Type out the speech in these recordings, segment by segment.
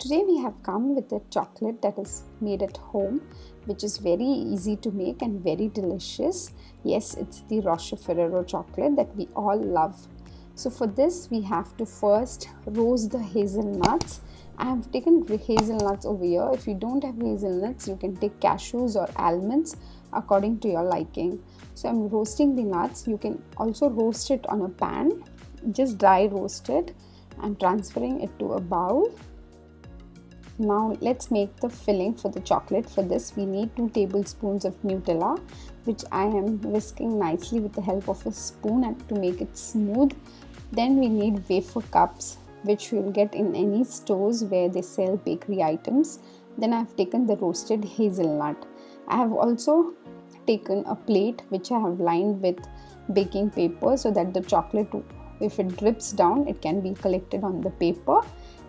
Today we have come with a chocolate that is made at home, which is very easy to make and very delicious. Yes, it's the Rocher Ferrero chocolate that we all love. So for this we have to first roast the hazelnuts. I have taken hazelnuts over here. If you don't have hazelnuts, you can take cashews or almonds according to your liking. So I'm roasting the nuts. You can also roast it on a pan, just dry roast it. I'm transferring it to a bowl. Now let's make the filling for the chocolate. For this we need 2 tablespoons of Nutella, which I am whisking nicely with the help of a spoon and to make it smooth. Then we need wafer cups, which you will get in any stores where they sell bakery items. Then I have taken the roasted hazelnut. I have also taken a plate which I have lined with baking paper so that the chocolate, if it drips down, it can be collected on the paper.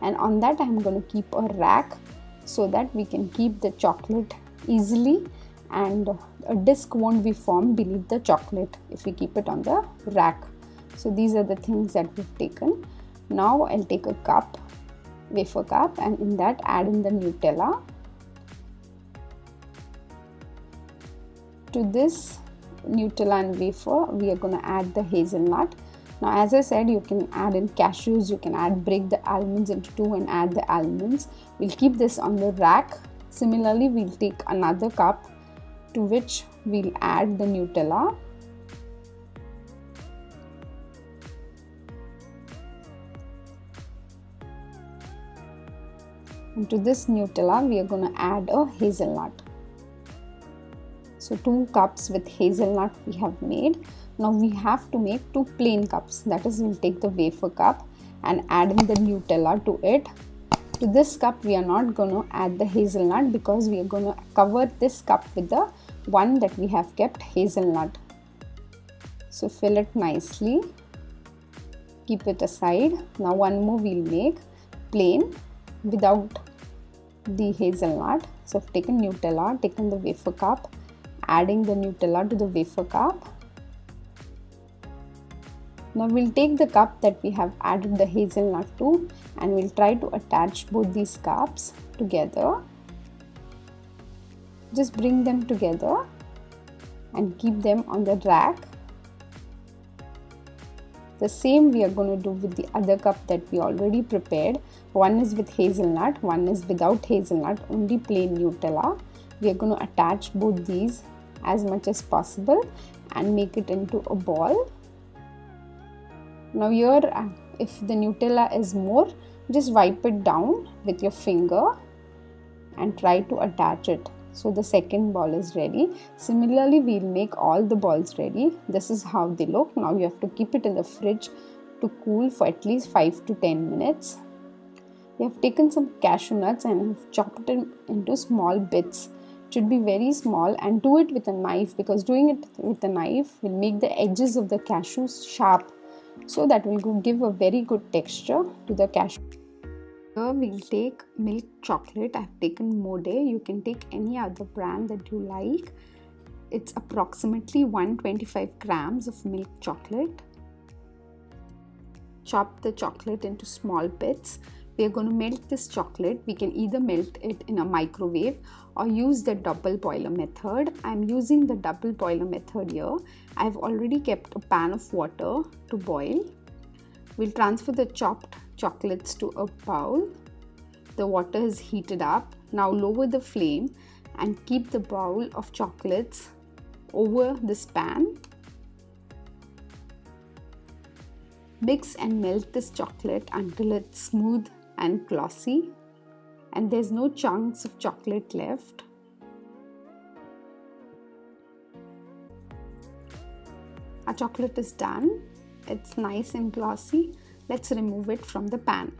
And on that I am going to keep a rack so that we can keep the chocolate easily and a disc won't be formed beneath the chocolate if we keep it on the rack. So these are the things that we've taken. Now I'll take a cup, wafer cup, and in that add in the Nutella. To this Nutella and wafer we are going to add the hazelnut. Now as I said, you can add in cashews, you can break the almonds into 2 and add the almonds. We'll keep this on the rack. Similarly, we'll take another cup to which we'll add the Nutella. And to this Nutella, we are going to add a hazelnut. So 2 cups with hazelnut we have made. Now we have to make 2 plain cups. That is, we'll take the wafer cup and add in the Nutella to it. To this cup we are not going to add the hazelnut because we are going to cover this cup with the one that we have kept hazelnut. So fill it nicely. Keep it aside. Now one more we'll make plain without the hazelnut. So I've taken Nutella, taken the wafer cup, adding the Nutella to the wafer cup. Now we'll take the cup that we have added the hazelnut to and we'll try to attach both these cups together. Just bring them together and keep them on the rack. The same we are going to do with the other cup that we already prepared. One is with hazelnut, one is without hazelnut, only plain Nutella. We are going to attach both these as much as possible and make it into a ball. Now here, if the Nutella is more, just wipe it down with your finger and try to attach it. So the second ball is ready. Similarly, we'll make all the balls ready. This is how they look. Now you have to keep it in the fridge to cool for at least 5 to 10 minutes. We have taken some cashew nuts and have chopped it into small bits. It should be very small, and do it with a knife because doing it with a knife will make the edges of the cashews sharp. So that will give a very good texture to the cashew. Here we'll take milk chocolate. I've taken Mode. You can take any other brand that you like. It's approximately 125 grams of milk chocolate. Chop the chocolate into small bits. We are going to melt this chocolate. We can either melt it in a microwave or use the double boiler method. I'm using the double boiler method here. I've already kept a pan of water to boil. We'll transfer the chopped chocolates to a bowl. The water is heated up. Now lower the flame and keep the bowl of chocolates over this pan. Mix and melt this chocolate until it's smooth and glossy and there's no chunks of chocolate left. Our chocolate is done. It's nice and glossy. Let's remove it from the pan.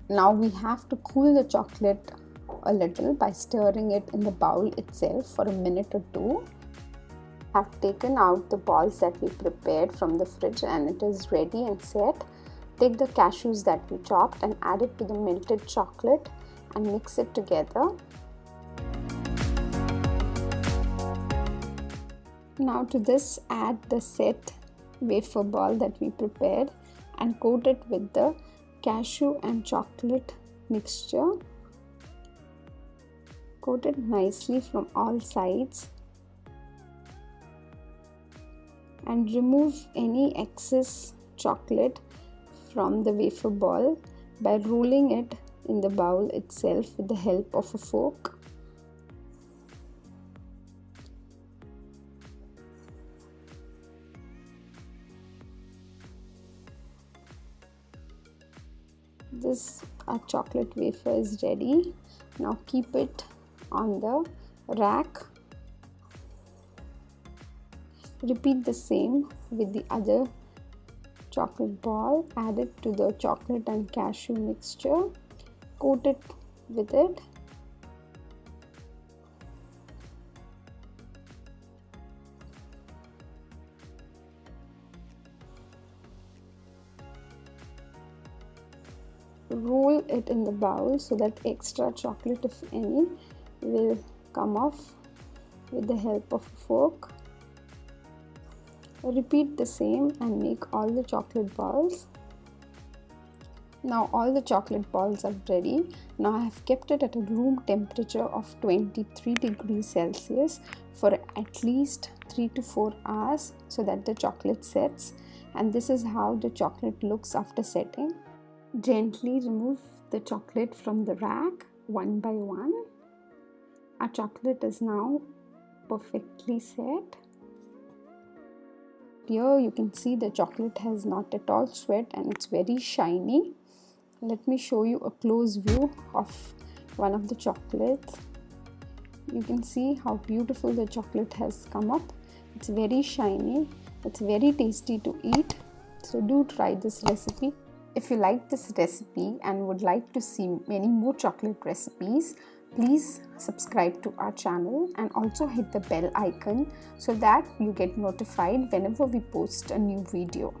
Now we have to cool the chocolate a little by stirring it in the bowl itself for a minute or 2. I've taken out the balls that we prepared from the fridge and it is ready and set. Take the cashews that we chopped and add it to the melted chocolate and mix it together. Now to this add the set wafer ball that we prepared and coat it with the cashew and chocolate mixture. Coat it nicely from all sides and remove any excess chocolate from the wafer ball by rolling it in the bowl itself with the help of a fork. This our chocolate wafer is ready. Now keep it on the rack. Repeat the same with the other chocolate ball. Add it to the chocolate and cashew mixture. Coat it with it. Roll it in the bowl so that extra chocolate, if any, will come off with the help of a fork. Repeat the same and make all the chocolate balls. Now all the chocolate balls are ready. Now I have kept it at a room temperature of 23 degrees Celsius for at least 3 to 4 hours so that the chocolate sets, and this is how the chocolate looks after setting. Gently remove the chocolate from the rack one by one. Our chocolate is now perfectly set. Here you can see the chocolate has not at all sweat and it's very shiny. Let me show you a close view of one of the chocolates. You can see how beautiful the chocolate has come up. It's very shiny. It's very tasty to eat. So do try this recipe. If you like this recipe and would like to see many more chocolate recipes, please subscribe to our channel and also hit the bell icon so that you get notified whenever we post a new video.